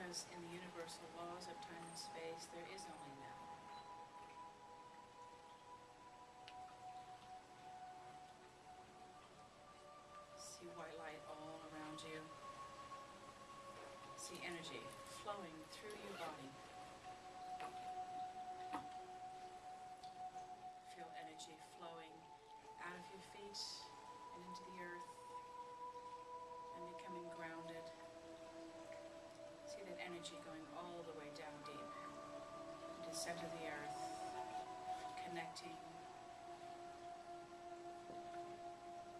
because in the universal laws of time and space, there is only now. See white light all around you. See energy flowing through your body. Feel energy flowing out of your feet and into the earth and becoming grounded. See that energy going all the way down deep into the center of the earth, connecting,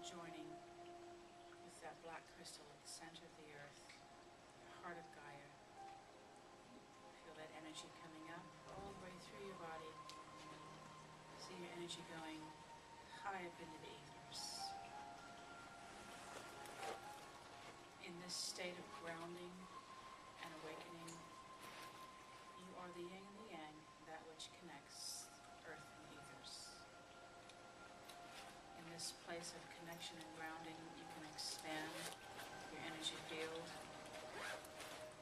joining with that black crystal at the center of the earth, the heart of Gaia. Feel that energy coming up all the way through your body. See your energy going high up into the ethers. In this state of grounding and awakening, you are the yin and the yang, that which connects earth and ethers. In this place of connection and grounding, you can expand your energy field,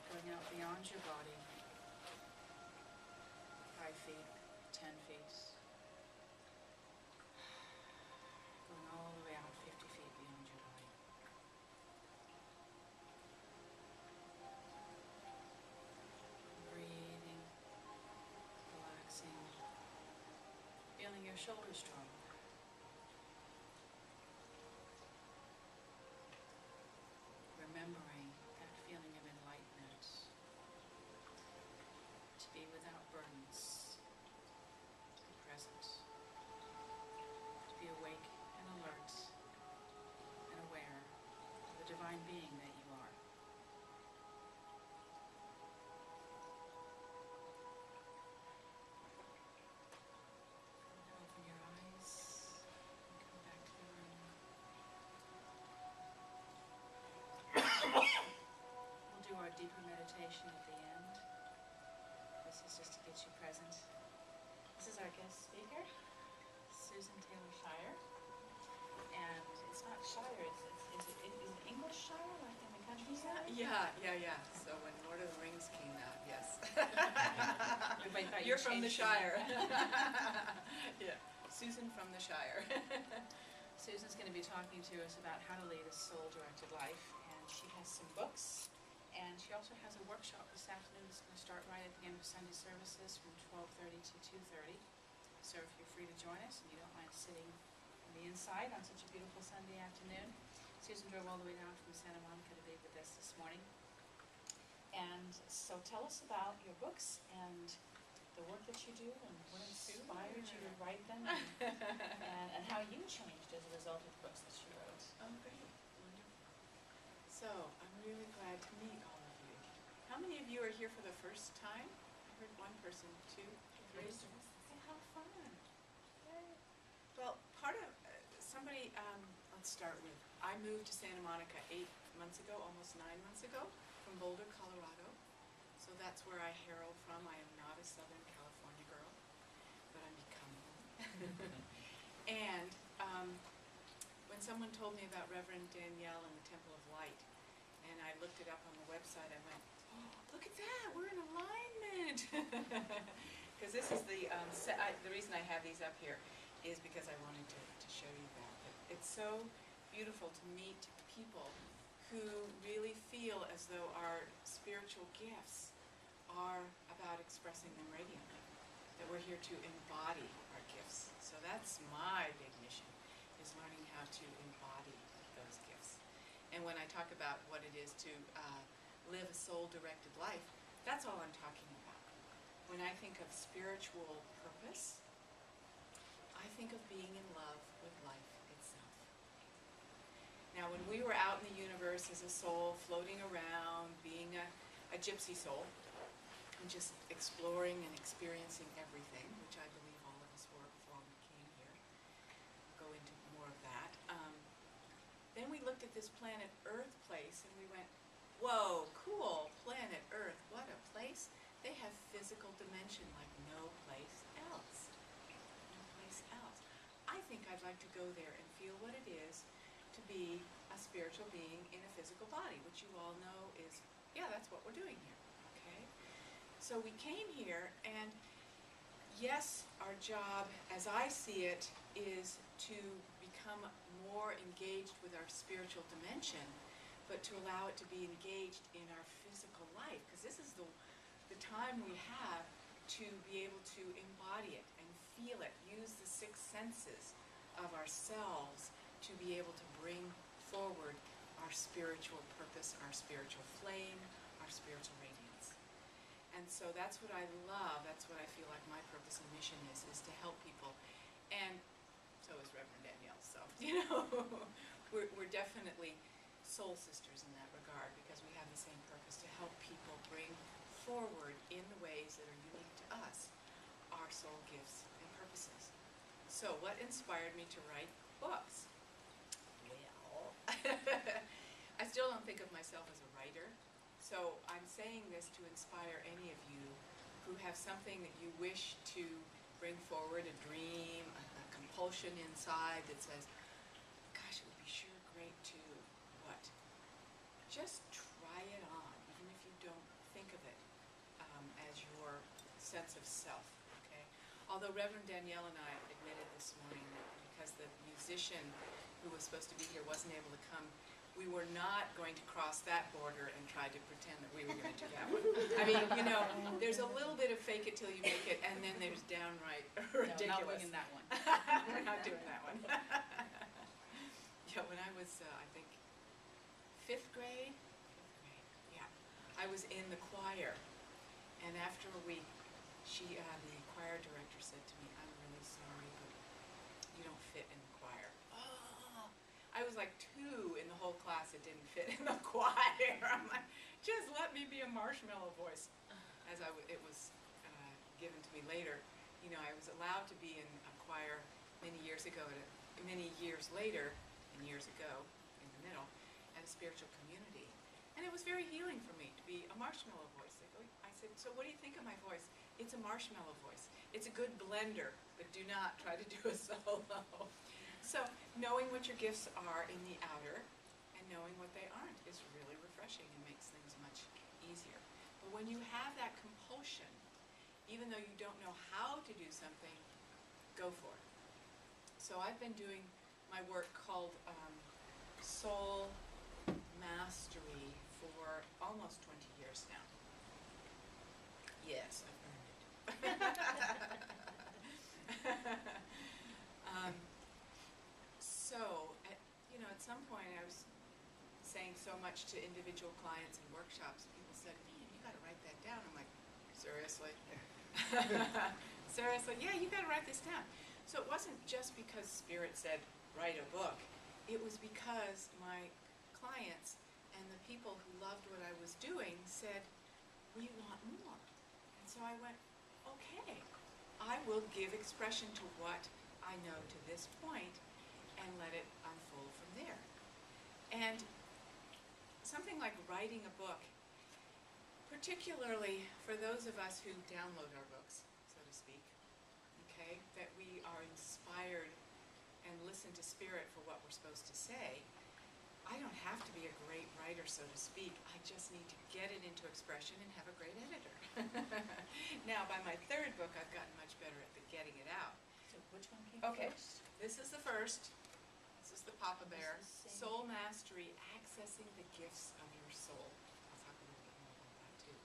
going out beyond your body, 5 feet, 10 feet, going all the way out 50 feet beyond your body. Breathing, relaxing, feeling your shoulders drop. Remembering that feeling of enlightenment, to be without burdens, to be present, to be awake and alert and aware of the divine being that you are. Open your eyes and come back to the room. We'll do our deeper meditation at the end. This is just to get you present. This is our guest speaker, Susann Shier. And it's not Shire, is it English Shire, like in the countryside? Yeah. So when Lord of the Rings came out, yes. You're from the Shire. Yeah, Susann from the Shire. Susan's going to be talking to us about how to lead a soul-directed life, and she has some books, and she also has a workshop this afternoon that's going to start right at the end of Sunday services from 12:30 to 2:30. So if you're free to join us and you don't mind sitting on the inside on such a beautiful Sunday afternoon. Susann drove all the way down from Santa Monica to be with us this morning. And so tell us about your books and the work that you do and what inspired you to write them and how you changed as a result of the books that you wrote. Oh, great. Wonderful. So, I'm really glad to meet all of you. How many of you are here for the first time? I heard one person, 2, 3. How fun. Yay. Well, part of, let's start with, I moved to Santa Monica 8 months ago, almost 9 months ago, from Boulder, Colorado. So that's where I herald from. I am not a Southern California girl, but I'm becoming. And when someone told me about Reverend Danielle and the Temple of Light, and I looked it up on the website, I went, oh, look at that, we're in alignment. Because this is the reason I have these up here is because I wanted to show you that. But it's so beautiful to meet people who really feel as though our spiritual gifts are about expressing them radiantly, that we're here to embody our gifts. So that's my big mission, is learning how to embody those gifts. And when I talk about what it is to live a soul-directed life, that's all I'm talking about. When I think of spiritual purpose, I think of being in love with life itself. Now, when we were out in the universe as a soul, floating around, being a gypsy soul, and just exploring and experiencing everything, which I believe all of us were before we came here. I'll go into more of that. Then we looked at this planet Earth place and we went, whoa, cool, planet Earth, what a place. They have physical dimension like no place else. No place else. I think I'd like to go there and feel what it is to be a spiritual being in a physical body, which you all know is, yeah, that's what we're doing here. So we came here, and yes, our job, as I see it, is to become more engaged with our spiritual dimension, but to allow it to be engaged in our physical life, because this is the time we have to be able to embody it and feel it, use the six senses of ourselves to be able to bring forward our spiritual purpose, our spiritual flame, our spiritual radiance. And so that's what I love, that's what I feel like my purpose and mission is to help people. And so is Reverend Danielle, so, you know, we're definitely soul sisters in that regard, because we have the same purpose, to help people bring forward in the ways that are unique to us our soul gifts and purposes. So what inspired me to write books? Well, I still don't think of myself as a writer, so I'm saying this to inspire any of you who have something that you wish to bring forward, a dream, a compulsion inside that says, gosh, it would be sure great to what? Just try it on, even if you don't think of it as your sense of self, okay? Although Reverend Danielle and I admitted this morning that because the musician who was supposed to be here wasn't able to come, we were not going to cross that border and try to pretend that we were going to do that one. I mean, you know, there's a little bit of fake it till you make it, and then there's downright ridiculous. No, not winging that one. We're not doing that one. Yeah, when I was, I think, fifth grade, yeah, I was in the choir, and after a week, the choir director said to me, "I'm really sorry, but you don't fit in the choir." Oh, I was like 2 in the whole class that didn't fit in the choir. I'm like, just let me be a marshmallow voice. As it was given to me later, you know, I was allowed to be in a choir many years ago, many years later, and years ago, in the middle, at a spiritual community. And it was very healing for me to be a marshmallow voice. I said, so what do you think of my voice? It's a marshmallow voice. It's a good blender, but do not try to do a solo. So knowing what your gifts are in the outer and knowing what they aren't is really refreshing and makes things much easier. But when you have that compulsion, even though you don't know how to do something, go for it. So I've been doing my work called Soul Mastery for almost 20 years now. Yes, I've earned it. So, at some point I was saying so much to individual clients and workshops, people said, man, you gotta write that down. I'm like, seriously? Seriously? Yeah, you gotta write this down. So it wasn't just because Spirit said, write a book. It was because my clients and the people who loved what I was doing said, we want more. And so I went, okay, I will give expression to what I know to this point and let it unfold from there. And something like writing a book, particularly for those of us who download our books, so to speak, okay, that we are inspired and listen to Spirit for what we're supposed to say, I don't have to be a great writer, so to speak. I just need to get it into expression and have a great editor. Now, by my 3rd book, I've gotten much better at getting it out. So which one came first? This is the first. This is the Papa Bear. This is the same. Soul Mastery, Accessing the Gifts of Your Soul. I'll talk a little bit more about that, too,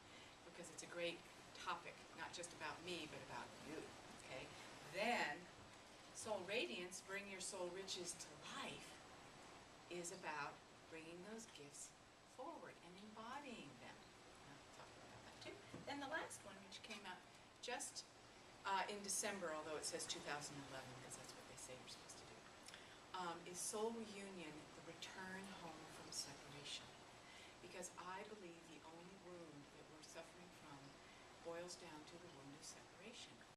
because it's a great topic, not just about me, but about you, okay? Then, Soul Radiance, Bring Your Soul Riches to Life, is about bringing those gifts forward and embodying them. I'll talk about that too. Then the last one, which came out just in December, although it says 2011, because that's what they say you're supposed to do, is Soul Reunion, the Return Home from Separation. Because I believe the only wound that we're suffering from boils down to the wound of separation.